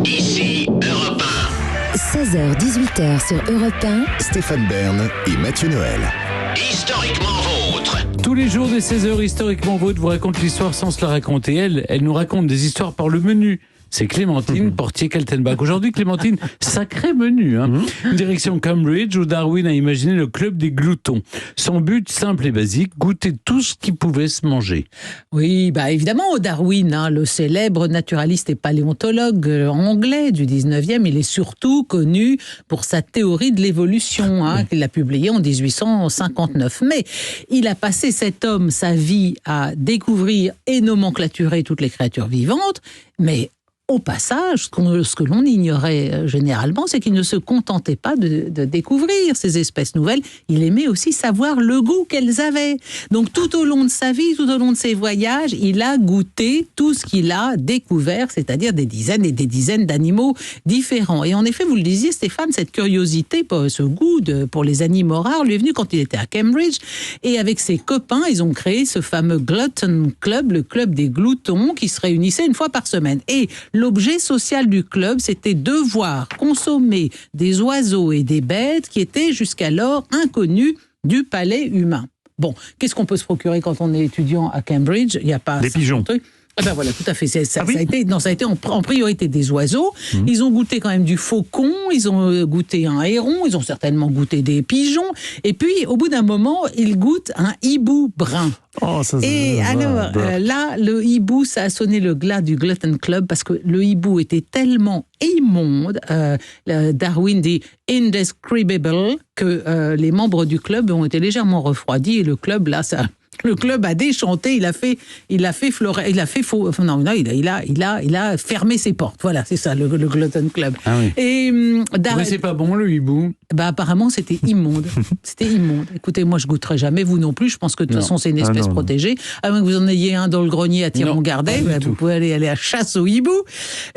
Ici Europe 1. 16h-18h sur Europe 1. Stéphane Bern et Mathieu Noël. Historiquement vôtre. Tous les jours des 16h, historiquement vôtre vous raconte l'histoire sans se la raconter. Elle nous raconte des histoires par le menu. C'est Clémentine Portier-Kaltenbach. Aujourd'hui, Clémentine, sacré menu. Direction Cambridge, où Darwin a imaginé le club des gloutons. Son but, simple et basique, goûter tout ce qui pouvait se manger. Oui, évidemment, Darwin, le célèbre naturaliste et paléontologue anglais du 19e, il est surtout connu pour sa théorie de l'évolution, qu'il a publiée en 1859. Mais il a passé, cet homme, sa vie à découvrir et nomenclaturer toutes les créatures vivantes, mais au passage, ce que l'on ignorait généralement, c'est qu'il ne se contentait pas de découvrir ces espèces nouvelles, il aimait aussi savoir le goût qu'elles avaient. Donc tout au long de sa vie, tout au long de ses voyages, il a goûté tout ce qu'il a découvert, c'est-à-dire des dizaines et des dizaines d'animaux différents. Et en effet, vous le disiez Stéphane, cette curiosité, ce goût pour les animaux rares lui est venu quand il était à Cambridge, et avec ses copains, ils ont créé ce fameux Glutton Club, le club des gloutons, qui se réunissait une fois par semaine. Et l'objet social du club, c'était devoir consommer des oiseaux et des bêtes qui étaient jusqu'alors inconnus du palais humain. Bon, qu'est-ce qu'on peut se procurer quand on est étudiant à Cambridge ? Il n'y a pas des pigeons. Voilà, tout à fait. Ça a été en priorité des oiseaux. Ils ont goûté quand même du faucon, ils ont goûté un héron, ils ont certainement goûté des pigeons. Et puis, au bout d'un moment, ils goûtent un hibou brun. Là, le hibou, ça a sonné le glas du Glutton Club parce que le hibou était tellement immonde, Darwin dit indescribable, que les membres du club ont été légèrement refroidis et le club, là, le club a déchanté, il a fermé ses portes. Voilà, c'est ça, le Glutton Club. Ah oui. Et mais c'est pas bon, le hibou. Apparemment, c'était immonde. C'était immonde. Écoutez, moi, je goûterai jamais, vous non plus. Je pense que de toute façon, c'est une espèce protégée. À moins que vous en ayez un dans le grenier à Tiron-Gardet, vous pouvez aller à la chasse au hibou.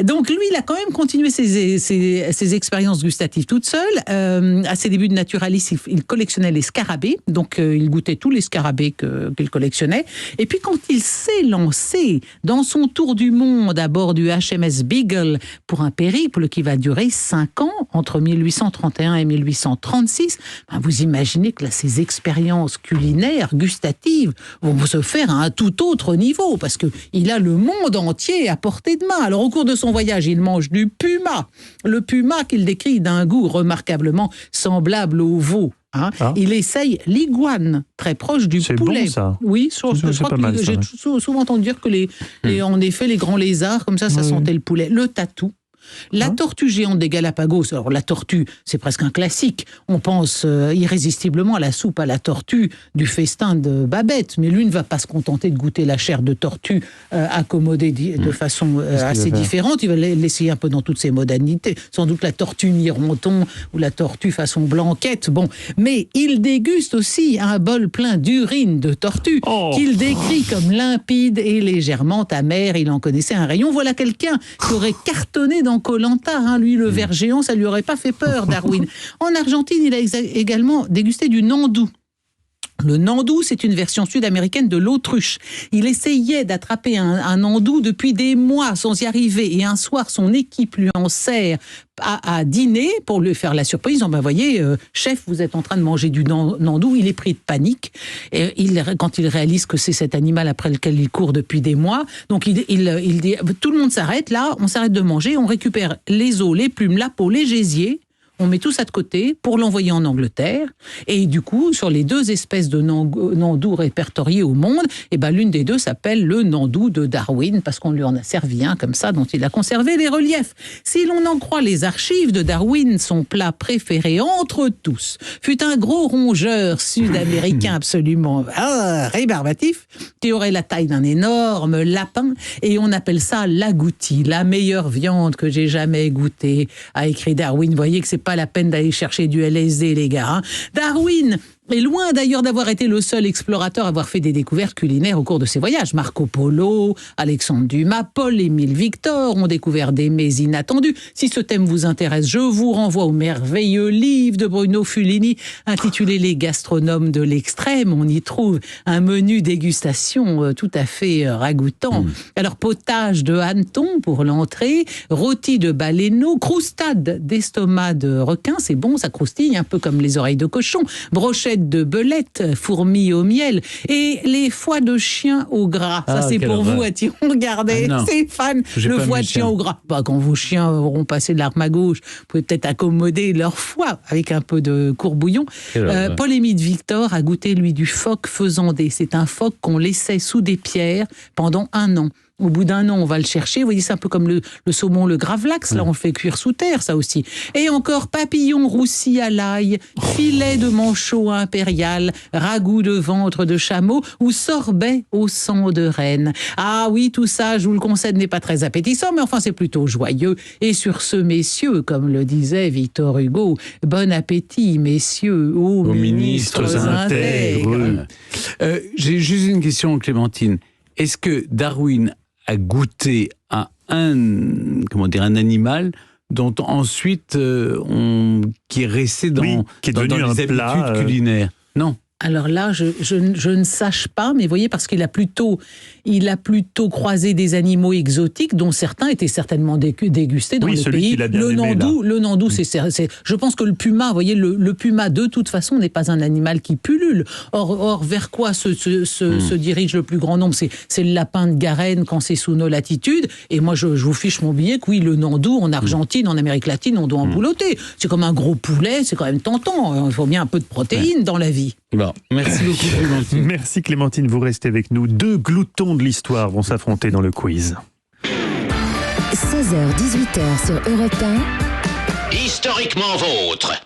Donc, lui, il a quand même continué ses expériences gustatives toute seule. À ses débuts de naturaliste, il collectionnait les scarabées. Donc, il goûtait tous les scarabées qu'il collectionnait. Et puis, quand il s'est lancé dans son tour du monde à bord du HMS Beagle pour un périple qui va durer 5 ans, entre 1831 et 1836, vous imaginez que là, ces expériences culinaires, gustatives, vont se faire à un tout autre niveau, parce qu'il a le monde entier à portée de main. Alors, au cours de son voyage, il mange du puma. Le puma qu'il décrit d'un goût remarquablement semblable au veau. Il essaye l'iguane, très proche du poulet. C'est bon, ça. Oui, je crois que j'ai souvent entendu dire que en effet, les grands lézards, comme ça sentait le poulet. Le tatou. La tortue géante des Galapagos, alors la tortue, c'est presque un classique. On pense irrésistiblement à la soupe à la tortue du festin de Babette, mais lui ne va pas se contenter de goûter la chair de tortue accommodée de façon assez différente. Il va l'essayer un peu dans toutes ses modalités. Sans doute la tortue mironton ou la tortue façon blanquette. Bon, mais il déguste aussi un bol plein d'urine de tortue qu'il décrit comme limpide et légèrement amer. Il en connaissait un rayon. Voilà quelqu'un qui aurait cartonné dans Koh-Lanta, lui, le ver géant, ça lui aurait pas fait peur, Darwin. En Argentine, il a également dégusté du nandou. Le nandou, c'est une version sud-américaine de l'autruche. Il essayait d'attraper un nandou depuis des mois sans y arriver. Et un soir, son équipe lui en sert à dîner pour lui faire la surprise. Voyez, chef, vous êtes en train de manger du nandou. Il est pris de panique. Et quand il réalise que c'est cet animal après lequel il court depuis des mois, donc il dit, tout le monde s'arrête là, on s'arrête de manger, on récupère les os, les plumes, la peau, les gésiers. On met tout ça de côté pour l'envoyer en Angleterre. Et du coup, sur les 2 espèces de nandous répertoriées au monde, l'une des 2 s'appelle le nandou de Darwin, parce qu'on lui en a servi un comme ça, dont il a conservé les reliefs. Si l'on en croit les archives de Darwin, son plat préféré entre tous fut un gros rongeur sud-américain absolument rébarbatif, qui aurait la taille d'un énorme lapin, et on appelle ça l'agouti, la meilleure viande que j'ai jamais goûtée, a écrit Darwin. Vous voyez que c'est pas la peine d'aller chercher du LSD, les gars. Darwin Et loin d'ailleurs d'avoir été le seul explorateur à avoir fait des découvertes culinaires au cours de ses voyages. Marco Polo, Alexandre Dumas, Paul-Émile Victor ont découvert des mets inattendus. Si ce thème vous intéresse, je vous renvoie au merveilleux livre de Bruno Fulini intitulé Les gastronomes de l'extrême. On y trouve un menu dégustation tout à fait ragoûtant. Alors, potage de hanneton pour l'entrée, rôti de baleineau, croustade d'estomac de requin, c'est bon, ça croustille un peu comme les oreilles de cochon, brochette de belette, fourmis au miel et les foies de chien au gras. Ça, c'est pour vous, Attiron. Regardez, c'est fan. Le foie de chien au gras. Bah, quand vos chiens auront passé de l'arme à gauche, vous pouvez peut-être accommoder leur foie avec un peu de courbouillon. Paul-Émile Victor a goûté, lui, du phoque faisandé. C'est un phoque qu'on laissait sous des pierres pendant 1 an. Au bout d'1 an, on va le chercher. Vous voyez, c'est un peu comme le saumon, le gravlax. Là, on le fait cuire sous terre, ça aussi. Et encore papillon roussi à l'ail, filet de manchot impérial, ragoût de ventre de chameau ou sorbet au sang de renne. Ah oui, tout ça, je vous le concède, n'est pas très appétissant, mais enfin, c'est plutôt joyeux. Et sur ce, messieurs, comme le disait Victor Hugo, bon appétit, messieurs, aux ministres intègres. J'ai juste une question, Clémentine. Est-ce que Darwin a goûté à un animal dont ensuite qui est resté dans les habitudes culinaires? Non. Alors là, je ne sache pas, mais vous voyez, parce qu'il a plutôt croisé des animaux exotiques, dont certains étaient certainement dégustés dans les pays. Le nandou, je pense que le puma, vous voyez, le puma de toute façon n'est pas un animal qui pullule. Or vers quoi se dirige le plus grand nombre? C'est le lapin de Garenne quand c'est sous nos latitudes. Et moi, je vous fiche mon billet que oui, le nandou en Argentine, en Amérique latine, on doit en boulotter. C'est comme un gros poulet, c'est quand même tentant. Il faut bien un peu de protéines dans la vie. Bon, merci beaucoup Clémentine. Merci Clémentine, vous restez avec nous. 2 gloutons de l'histoire vont s'affronter dans le quiz. 16h-18h sur Europe 1. Historiquement vôtre.